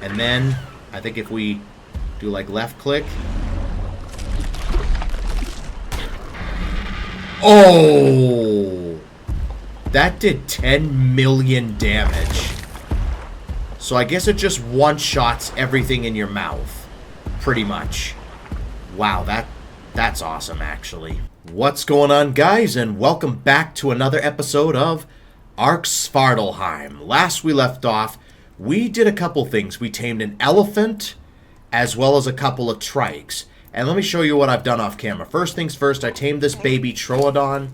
And then, I think if we do like left click. Oh! That did 10 million damage. So I guess it just one-shots everything in your mouth. Pretty much. Wow, that's awesome, actually. What's going on, guys? And welcome back to another episode of Ark Svartalfheim. Last we left off, we did a couple things. We tamed an elephant, as well as a couple of trikes. And let me show you what I've done off camera. First things first, I tamed this baby Troodon.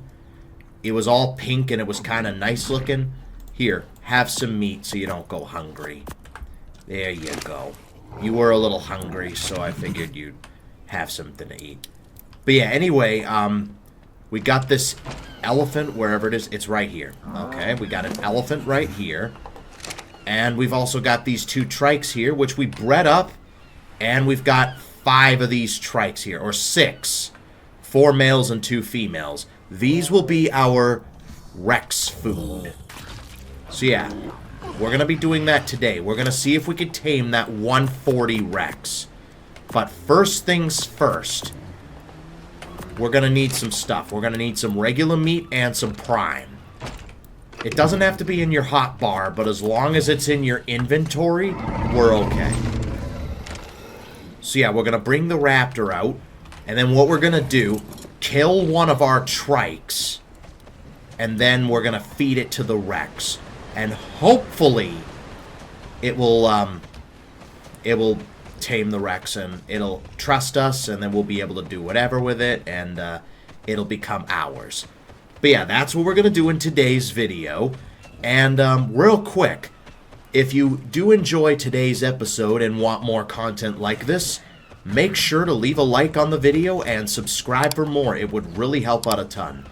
It was all pink and it was kind of nice looking. Here, have some meat so you don't go hungry. There you go. You were a little hungry, so I figured you'd have something to eat. But yeah, anyway, we got this elephant, wherever it is. It's right here. Okay, we got an elephant right here. And we've also got these two trikes here, which we bred up. And we've got 5 of these trikes here, or 6. 4 males and 2 females. These will be our Rex food. So yeah, we're going to be doing that today. We're going to see if we can tame that 140 Rex. But first things first, we're going to need some stuff. We're going to need some regular meat and some prime. It doesn't have to be in your hot bar, but as long as it's in your inventory, we're okay. So yeah, we're going to bring the raptor out. And then what we're going to do, kill one of our trikes. And then we're going to feed it to the Rex. And hopefully, it will tame the Rex and it'll trust us. And then we'll be able to do whatever with it. And it'll become ours. But yeah, that's what we're going to do in today's video. And real quick, if you do enjoy today's episode and want more content like this, make sure to leave a like on the video and subscribe for more. It would really help out a ton.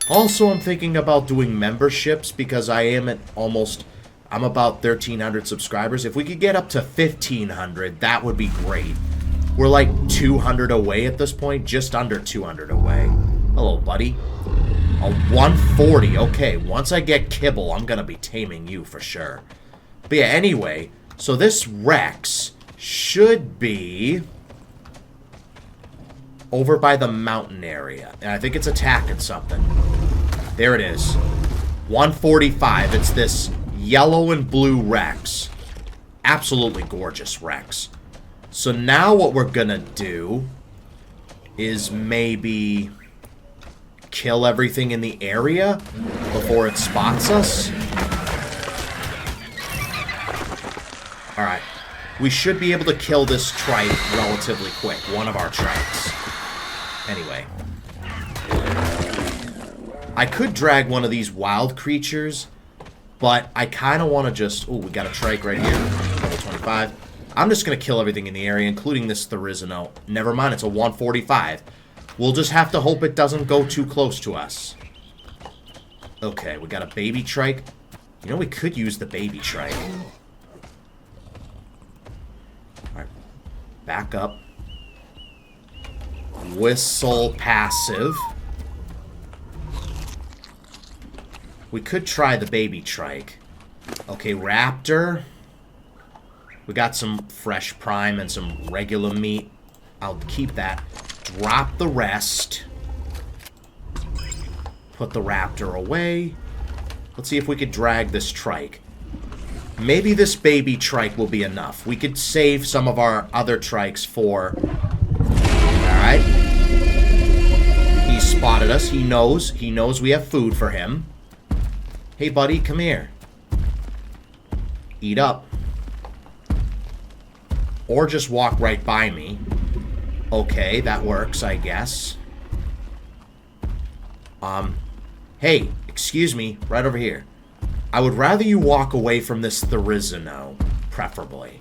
Also, I'm thinking about doing memberships because I'm about 1,300 subscribers. If we could get up to 1,500, that would be great. We're like 200 away at this point, just under 200 away. Hello, buddy. A 140. Okay, once I get kibble, I'm going to be taming you for sure. But yeah, anyway, so this Rex should be over by the mountain area. And I think it's attacking something. There it is. 145. It's this yellow and blue Rex. Absolutely gorgeous Rex. So now what we're going to do is maybe kill everything in the area before it spots us. Alright. We should be able to kill this trike relatively quick. One of our trikes. Anyway. I could drag one of these wild creatures, but I kind of want to just... Oh, we got a trike right here. Level 25. I'm just going to kill everything in the area, including this Tyrannosaurus. Never mind, it's a 145. We'll just have to hope it doesn't go too close to us. Okay, we got a baby trike. You know, we could use the baby trike. Alright. Back up. Whistle passive. We could try the baby trike. Okay, raptor. We got some fresh prime and some regular meat. I'll keep that. Drop the rest. Put the raptor away. Let's see if we could drag this trike. Maybe this baby trike will be enough. We could save some of our other trikes for... Alright. He spotted us. He knows. He knows we have food for him. Hey, buddy, come here. Eat up. Or just walk right by me. Okay, that works, I guess. Hey, excuse me, right over here. I would rather you walk away from this Tyrannosaurus, preferably.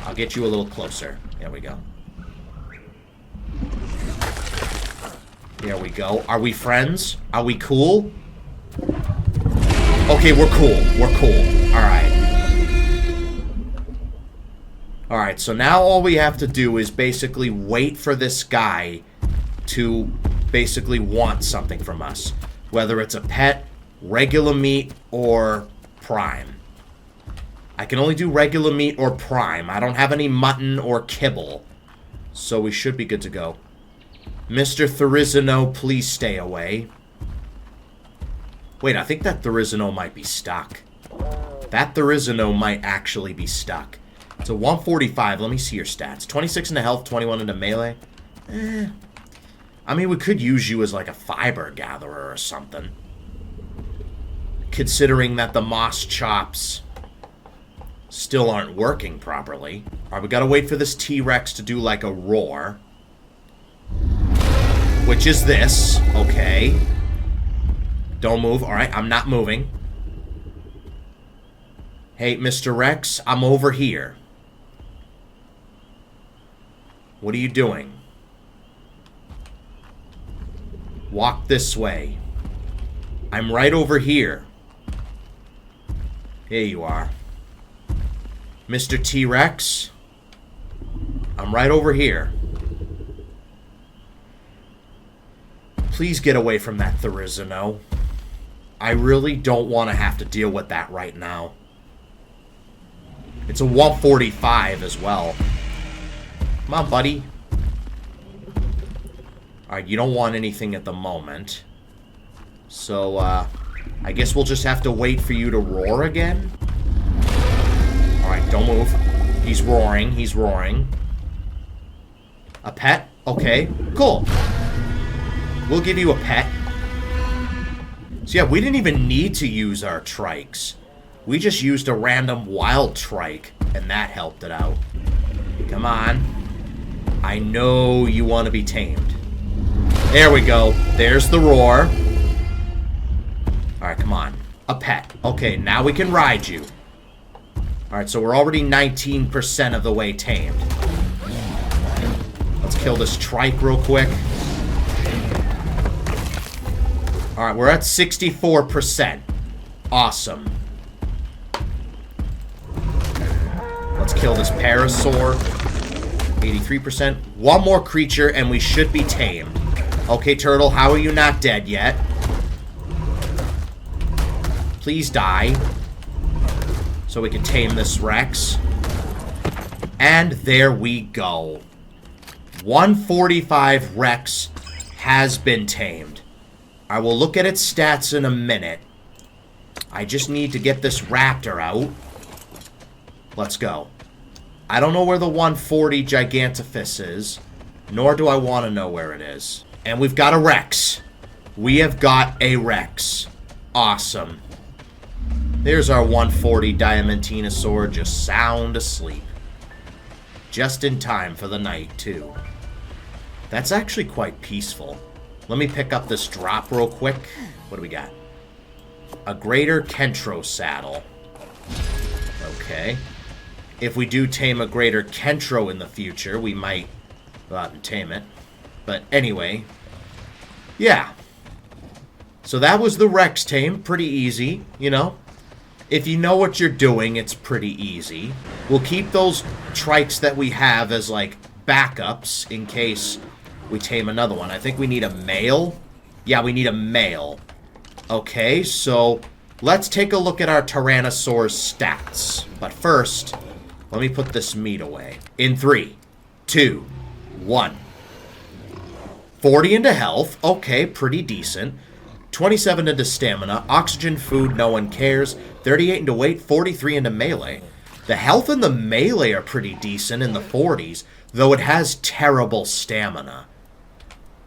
I'll get you a little closer. There we go. There we go. Are we friends? Are we cool? Okay, we're cool. We're cool. Alright. Alright, so now all we have to do is basically wait for this guy to basically want something from us. Whether it's a pet, regular meat, or prime. I can only do regular meat or prime. I don't have any mutton or kibble. So we should be good to go. Mr. Therizino, please stay away. Wait, I think that Therizino might be stuck. That Therizino might actually be stuck. So 145, let me see your stats. 26 into health, 21 into melee. I mean, we could use you as like a fiber gatherer or something. Considering that the moss chops still aren't working properly. Alright, we gotta wait for this T-Rex to do like a roar. Which is this. Okay. Don't move. Alright, I'm not moving. Hey, Mr. Rex, I'm over here. What are you doing? Walk this way. I'm right over here. Here you are. Mr. T-Rex, I'm right over here. Please get away from that Therizino. I really don't want to have to deal with that right now. It's a 145 as well. Come on, buddy. Alright, you don't want anything at the moment. So, I guess we'll just have to wait for you to roar again. Alright, don't move. He's roaring, he's roaring. A pet? Okay, cool. We'll give you a pet. So yeah, we didn't even need to use our trikes. We just used a random wild trike, and that helped it out. Come on. I know you want to be tamed. There we go. There's the roar. Alright, come on. A pet. Okay, now we can ride you. Alright, so we're already 19% of the way tamed. Let's kill this trike real quick. Alright, we're at 64%. Awesome. Let's kill this parasaur. 83%. One more creature and we should be tamed. Okay, turtle, how are you not dead yet? Please die. So we can tame this Rex. And there we go. 145 Rex has been tamed. I will look at its stats in a minute. I just need to get this raptor out. Let's go. I don't know where the 140 Gigantophis is, nor do I want to know where it is. And we've got a Rex. We have got a Rex. Awesome. There's our 140 Diamantinosaur just sound asleep. Just in time for the night, too. That's actually quite peaceful. Let me pick up this drop real quick. What do we got? A greater Kentro saddle. Okay. If we do tame a greater Kentro in the future, we might go out and tame it. But anyway. Yeah. So that was the Rex tame. Pretty easy, you know. If you know what you're doing, it's pretty easy. We'll keep those trikes that we have as, like, backups in case we tame another one. I think we need a male. Yeah, we need a male. Okay, so let's take a look at our Tyrannosaurus stats. But first, let me put this meat away. In 3, 2, 1. 40 into health. Okay, pretty decent. 27 into stamina. Oxygen, food, no one cares. 38 into weight. 43 into melee. The health and the melee are pretty decent in the 40s, though it has terrible stamina.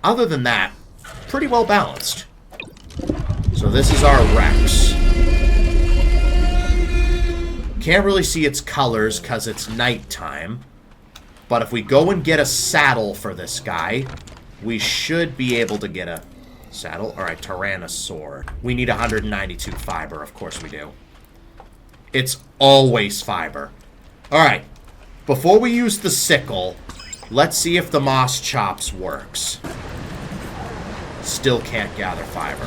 Other than that, pretty well balanced. So this is our Rex. Can't really see its colors because it's nighttime. But if we go and get a saddle for this guy, we should be able to get a saddle. Alright, Tyrannosaur. We need 192 fiber, of course we do. It's always fiber. Alright, before we use the sickle, let's see if the moss chops works. Still can't gather fiber.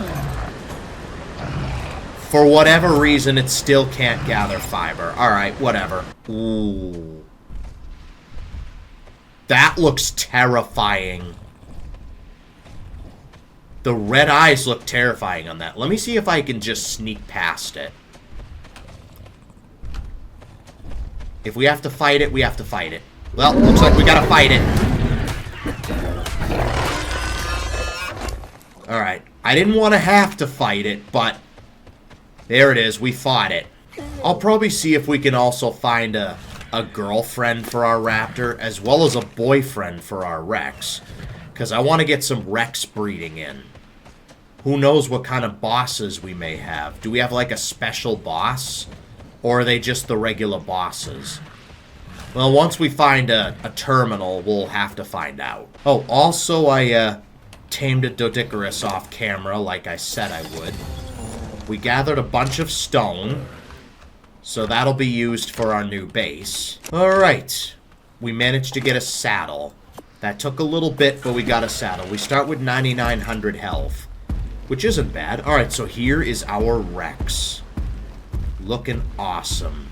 For whatever reason, it still can't gather fiber. Alright, whatever. Ooh. That looks terrifying. The red eyes look terrifying on that. Let me see if I can just sneak past it. If we have to fight it, we have to fight it. Well, looks like we gotta fight it. Alright. I didn't want to have to fight it, but there it is. We fought it. I'll probably see if we can also find a girlfriend for our raptor, as well as a boyfriend for our Rex. Because I want to get some Rex breeding in. Who knows what kind of bosses we may have. Do we have like a special boss? Or are they just the regular bosses? Well, once we find a terminal, we'll have to find out. Oh, also I tamed a Doedicurus off camera like I said I would. We gathered a bunch of stone. So that'll be used for our new base. Alright. We managed to get a saddle. That took a little bit, but we got a saddle. We start with 9,900 health, which isn't bad. Alright, so here is our Rex. Looking awesome.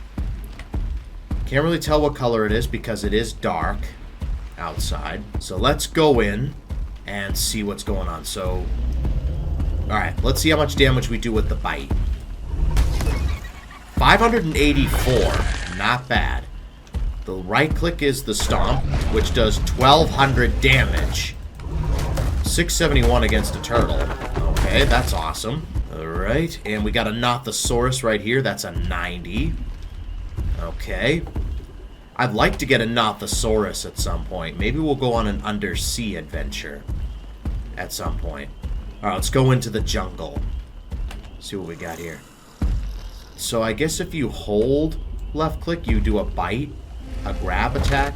Can't really tell what color it is because it is dark outside. So let's go in and see what's going on. So, alright, let's see how much damage we do with the bite. 584, not bad. The right click is the stomp, which does 1,200 damage. 671 against a turtle. Okay, that's awesome. Alright, and we got a Nothosaurus right here. That's a 90. Okay. I'd like to get a Nothosaurus at some point. Maybe we'll go on an undersea adventure at some point. Alright, let's go into the jungle. See what we got here. So I guess if you hold left click, you do a bite, a grab attack.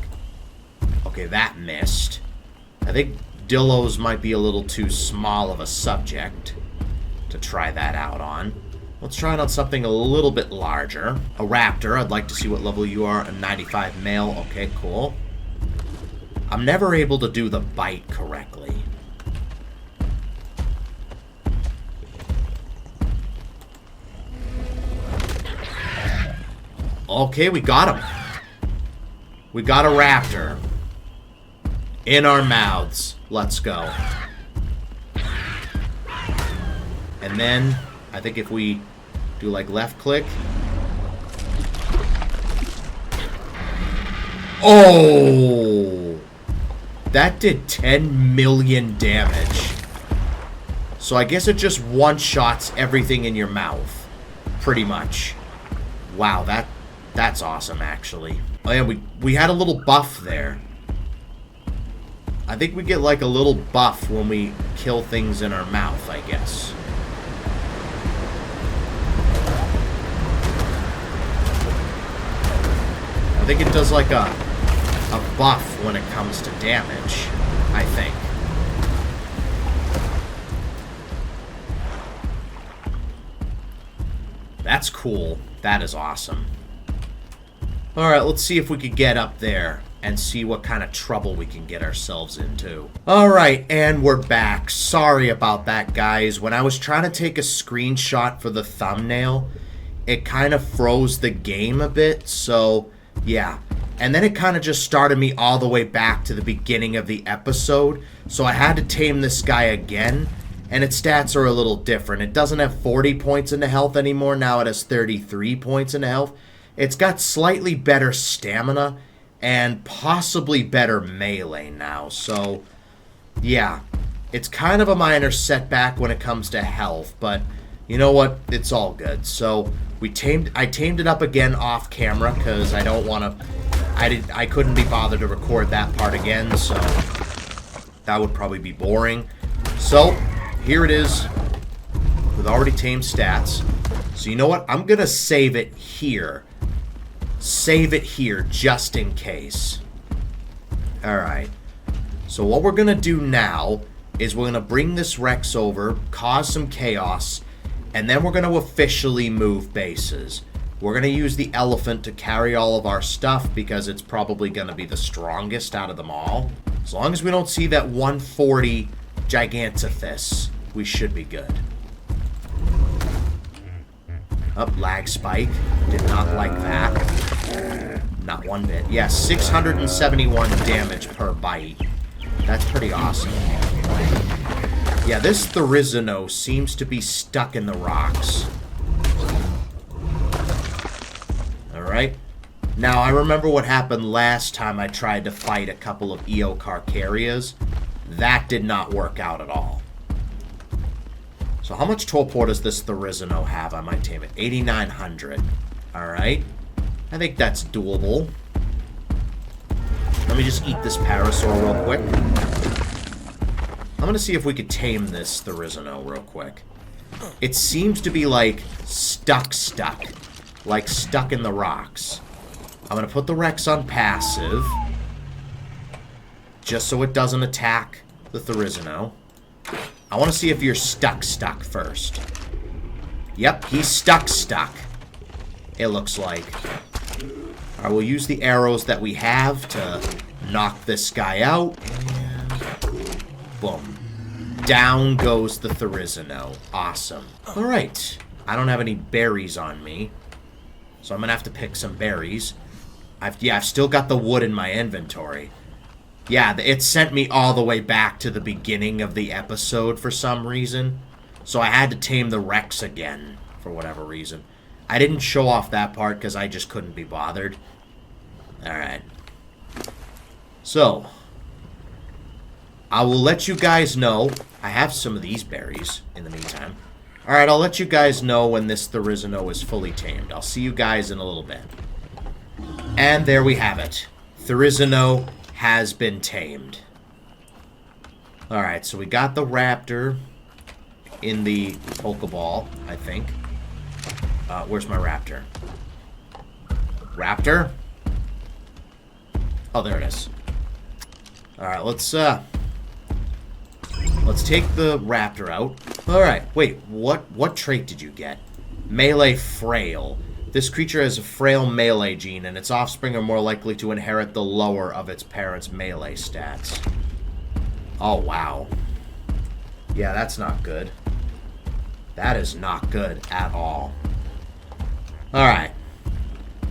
Okay, that missed. I think Dillos might be a little too small of a subject to try that out on. Let's try it on something a little bit larger. A raptor. I'd like to see what level you are. A 95 male. Okay, cool. I'm never able to do the bite correctly. Okay, we got him. We got a raptor. In our mouths. Let's go. And then, I think if we do like left click. Oh! That did 10 million damage. So I guess it just one-shots everything in your mouth. Pretty much. Wow, that's awesome, actually. Oh yeah, we had a little buff there. I think we get like a little buff when we kill things in our mouth, I guess. I think it does like a buff when it comes to damage, I think. That's cool. That is awesome. Alright, let's see if we could get up there and see what kind of trouble we can get ourselves into. Alright, and we're back. Sorry about that, guys. When I was trying to take a screenshot for the thumbnail, it kind of froze the game a bit, so yeah. And then it kind of just started me all the way back to the beginning of the episode, so I had to tame this guy again, and its stats are a little different. It doesn't have 40 points into health anymore, now it has 33 points into health. It's got slightly better stamina and possibly better melee now. So, yeah. It's kind of a minor setback when it comes to health, but you know what? It's all good. So, I tamed it up again off camera because I don't want to... I couldn't be bothered to record that part again, so that would probably be boring. So, here it is with already tamed stats. So, you know what? I'm going to save it here. Save it here just in case. Alright. So what we're going to do now is we're going to bring this Rex over, cause some chaos, and then we're going to officially move bases. We're going to use the elephant to carry all of our stuff because it's probably going to be the strongest out of them all. As long as we don't see that 140 Gigantopiths, we should be good. Up, lag spike. Did not like that. Not one bit. Yeah, 671 damage per bite. That's pretty awesome. Yeah, this Therizino seems to be stuck in the rocks. Alright. Now, I remember what happened last time I tried to fight a couple of Eocarcharias. That did not work out at all. So how much torpor does this Therizino have? I might tame it. 8,900. Alright. I think that's doable. Let me just eat this Parasaur real quick. I'm going to see if we could tame this Therizino real quick. It seems to be, like, stuck. Like, stuck in the rocks. I'm going to put the Rex on passive. Just so it doesn't attack the Therizino. I want to see if you're stuck first. Yep, he's stuck. It looks like. I will use the arrows that we have to knock this guy out. And boom. Down goes the Therizino. Awesome. Alright. I don't have any berries on me. So I'm going to have to pick some berries. I've still got the wood in my inventory. Yeah, it sent me all the way back to the beginning of the episode for some reason. So I had to tame the Rex again, for whatever reason. I didn't show off that part because I just couldn't be bothered. Alright. So, I will let you guys know. I have some of these berries in the meantime. Alright, I'll let you guys know when this Therizino is fully tamed. I'll see you guys in a little bit. And there we have it. Therizino has been tamed. Alright, so we got the raptor in the Pokeball, I think. Where's my raptor? Raptor? Oh, there it is. Alright, let's take the raptor out. Alright, wait, what trait did you get? Melee Frail. This creature has a frail melee gene, and its offspring are more likely to inherit the lower of its parents' melee stats. Oh, wow. Yeah, that's not good. That is not good at all. Alright.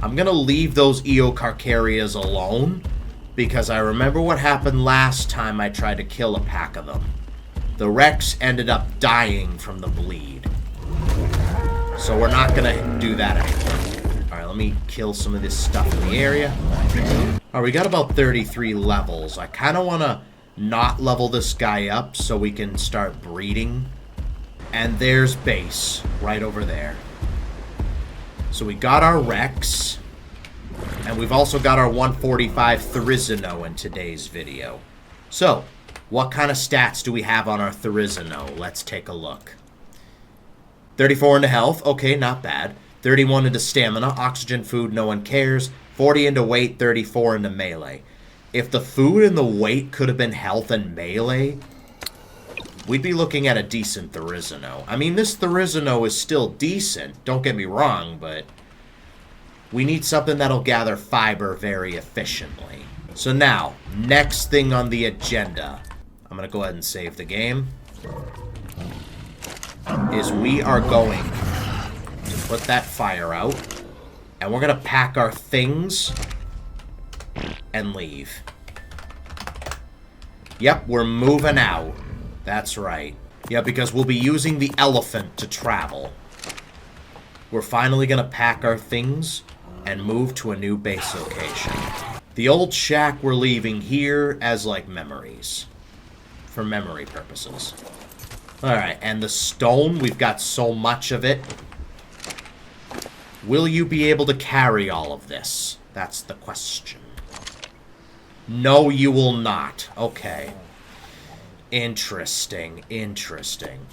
I'm gonna leave those Eocarcharias alone, because I remember what happened last time I tried to kill a pack of them. The Rex ended up dying from the bleed. So we're not gonna do that anymore. Alright, let me kill some of this stuff in the area. Alright, we got about 33 levels. I kind of want to not level this guy up so we can start breeding. And there's base, right over there. So we got our Rex. And we've also got our 145 Therizino in today's video. So, what kind of stats do we have on our Therizino? Let's take a look. 34 into health, okay, not bad. 31 into stamina, oxygen, food, no one cares. 40 into weight, 34 into melee. If the food and the weight could have been health and melee, we'd be looking at a decent Therizino. I mean, this Therizino is still decent, don't get me wrong, but we need something that'll gather fiber very efficiently. So now, next thing on the agenda, I'm going to go ahead and save the game, is we are going to put that fire out, and we're going to pack our things and leave. Yep, we're moving out. That's right. Yeah, because we'll be using the elephant to travel. We're finally going to pack our things and move to a new base location. The old shack we're leaving here as, like, memories. For memory purposes. Alright, and the stone, we've got so much of it. Will you be able to carry all of this? That's the question. No, you will not. Okay. Interesting, interesting.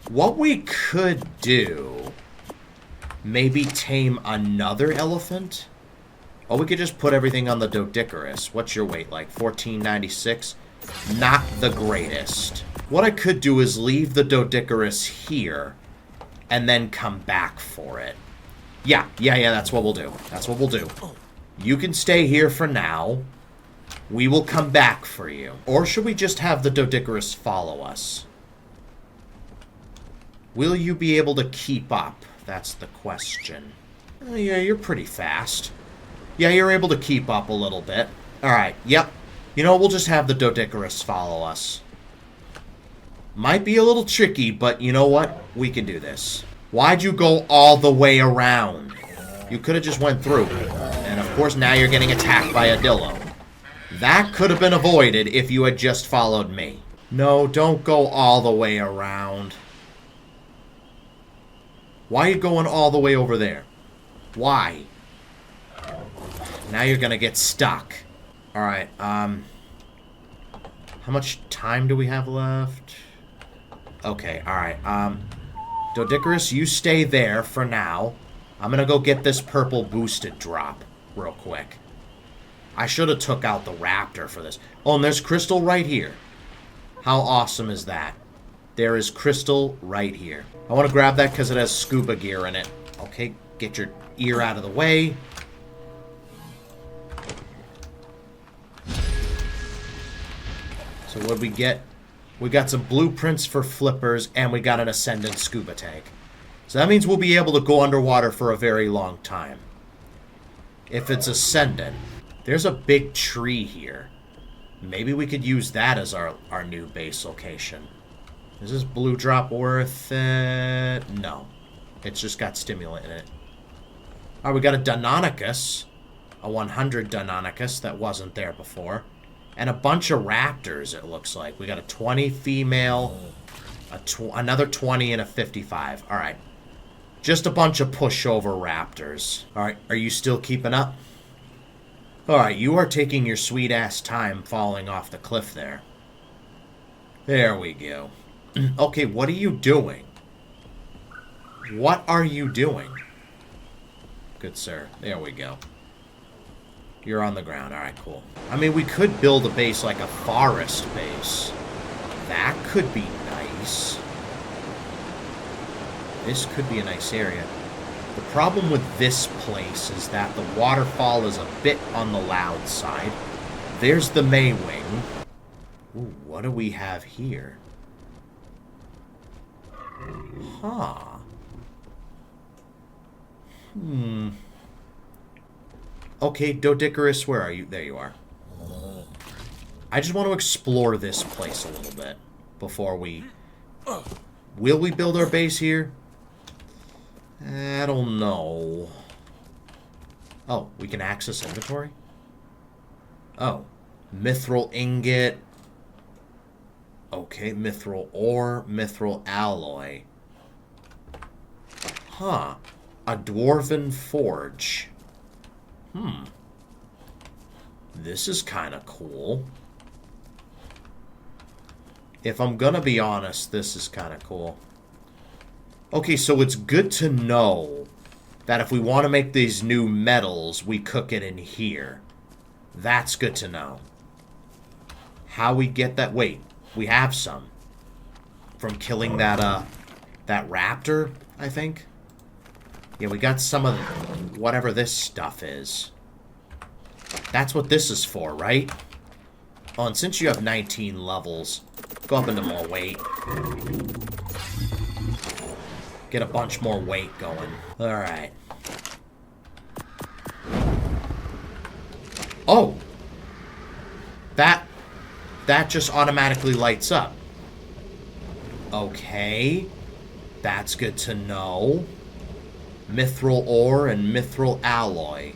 What we could do... maybe tame another elephant? Or we could just put everything on the Doedicurus. What's your weight like? 1496? Not the greatest. What I could do is leave the Doedicurus here and then come back for it. Yeah, that's what we'll do. That's what we'll do. You can stay here for now. We will come back for you. Or should we just have the Doedicurus follow us? Will you be able to keep up? That's the question. Oh, yeah, you're pretty fast. Yeah, you're able to keep up a little bit. Alright, yep. You know, we'll just have the Doedicurus follow us. Might be a little tricky, but you know what? We can do this. Why'd you go all the way around? You could have just went through. And of course, now you're getting attacked by a dillo. That could have been avoided if you had just followed me. No, don't go all the way around. Why are you going all the way over there? Why? Now you're gonna get stuck. Alright, how much time do we have left? Okay, alright, Dodicarus, you stay there for now. I'm gonna go get this purple boosted drop real quick. I should have took out the raptor for this. Oh, and there's crystal right here. How awesome is that? There is crystal right here. I want to grab that because it has scuba gear in it. Okay, get your ear out of the way. So what did we get? We got some blueprints for flippers, and we got an ascendant scuba tank. So that means we'll be able to go underwater for a very long time. If it's ascendant. There's a big tree here. Maybe we could use that as our new base location. Is this blue drop worth it? No. It's just got stimulant in it. Alright, we got a Deinonychus. A 100 Deinonychus that wasn't there before. And a bunch of raptors, it looks like. We got a 20 female, another 20, and a 55. Alright. Just a bunch of pushover raptors. Alright, are you still keeping up? Alright, you are taking your sweet-ass time falling off the cliff there. There we go. Okay, what are you doing? What are you doing? Good sir. There we go. You're on the ground. Alright, cool. I mean, we could build a base like a forest base. That could be nice. This could be a nice area. The problem with this place is that the waterfall is a bit on the loud side. There's the Maywing. Ooh, what do we have here? Huh. Okay, Dodicarus, where are you? There you are. I just want to explore this place a little bit before we... Will we build our base here? I don't know. Oh, we can access inventory? Oh. Mithril ingot. Okay, mithril ore, mithril alloy. Huh. A dwarven forge. This is kind of cool. If I'm gonna be honest, this is kind of cool. Okay, so it's good to know that if we want to make these new metals, we cook it in here. That's good to know. How we get that... Wait, we have some. From killing that raptor, I think? Yeah, we got some of whatever this stuff is. That's what this is for, right? Oh, and since you have 19 levels, go up into more weight. Get a bunch more weight going. Alright. Oh! That just automatically lights up. Okay. That's good to know. Mithril ore and mithril alloy.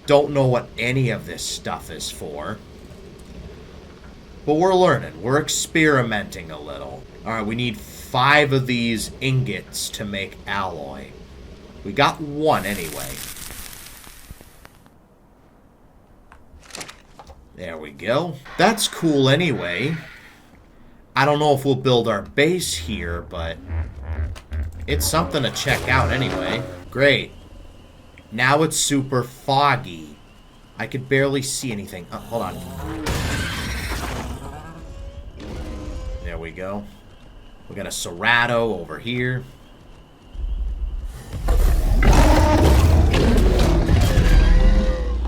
Don't know what any of this stuff is for. But we're learning. We're experimenting a little. Alright, we need 5 of these ingots to make alloy. We got 1 anyway. There we go. That's cool anyway. I don't know if we'll build our base here, but it's something to check out anyway. Great. Now it's super foggy. I could barely see anything. Oh, hold on. There we go. We got a Cerato over here.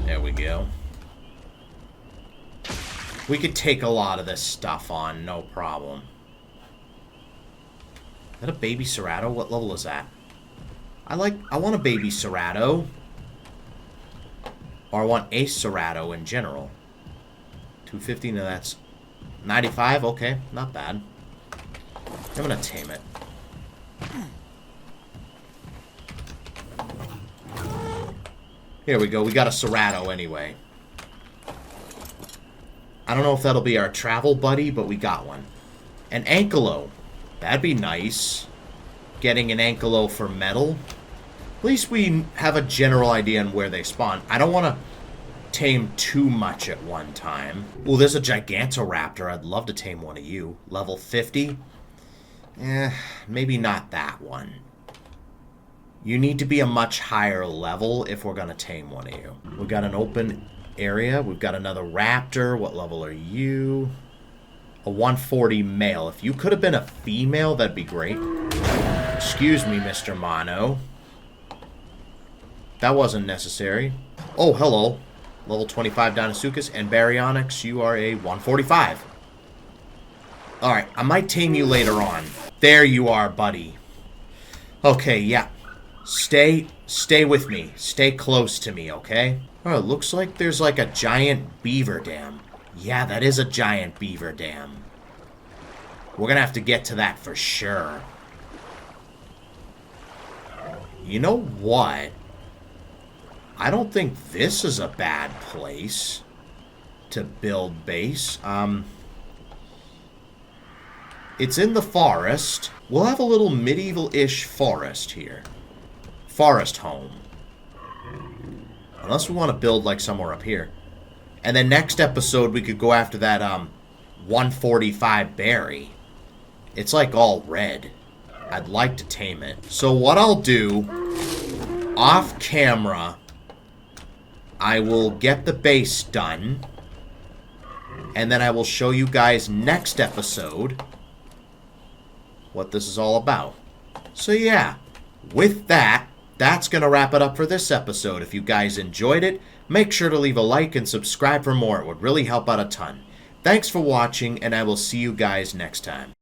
There we go. We could take a lot of this stuff on, no problem. Is that a baby Cerato? What level is that? I want a baby Cerato. Or I want a Cerato in general. 250, no, that's 95, okay, not bad. I'm gonna tame it. Here we go. We got a Cerato anyway. I don't know if that'll be our travel buddy, but we got one. An Ankylo. That'd be nice. Getting an Ankylo for metal. At least we have a general idea on where they spawn. I don't want to tame too much at one time. Ooh, there's a Gigantoraptor. I'd love to tame one of you. Level 50? Maybe not that one. You need to be a much higher level if we're going to tame one of you. We've got an open area. We've got another raptor. What level are you? A 140 male. If you could have been a female, that'd be great. Excuse me, Mr. Mono. That wasn't necessary. Oh, hello. Level 25 Dinosuchus and Baryonyx, you are a 145. Alright, I might tame you later on. There you are, buddy. Okay, yeah. Stay with me. Stay close to me, okay? Oh, it looks like there's like a giant beaver dam. Yeah, that is a giant beaver dam. We're gonna have to get to that for sure. You know what? I don't think this is a bad place to build base. It's in the forest. We'll have a little medieval-ish forest here. Forest home. Unless we want to build like somewhere up here. And then next episode we could go after that 145 berry. It's like all red. I'd like to tame it. So what I'll do, off camera, I will get the base done, and then I will show you guys next episode what this is all about. So yeah, with that, that's going to wrap it up for this episode. If you guys enjoyed it, make sure to leave a like and subscribe for more. It would really help out a ton. Thanks for watching, and I will see you guys next time.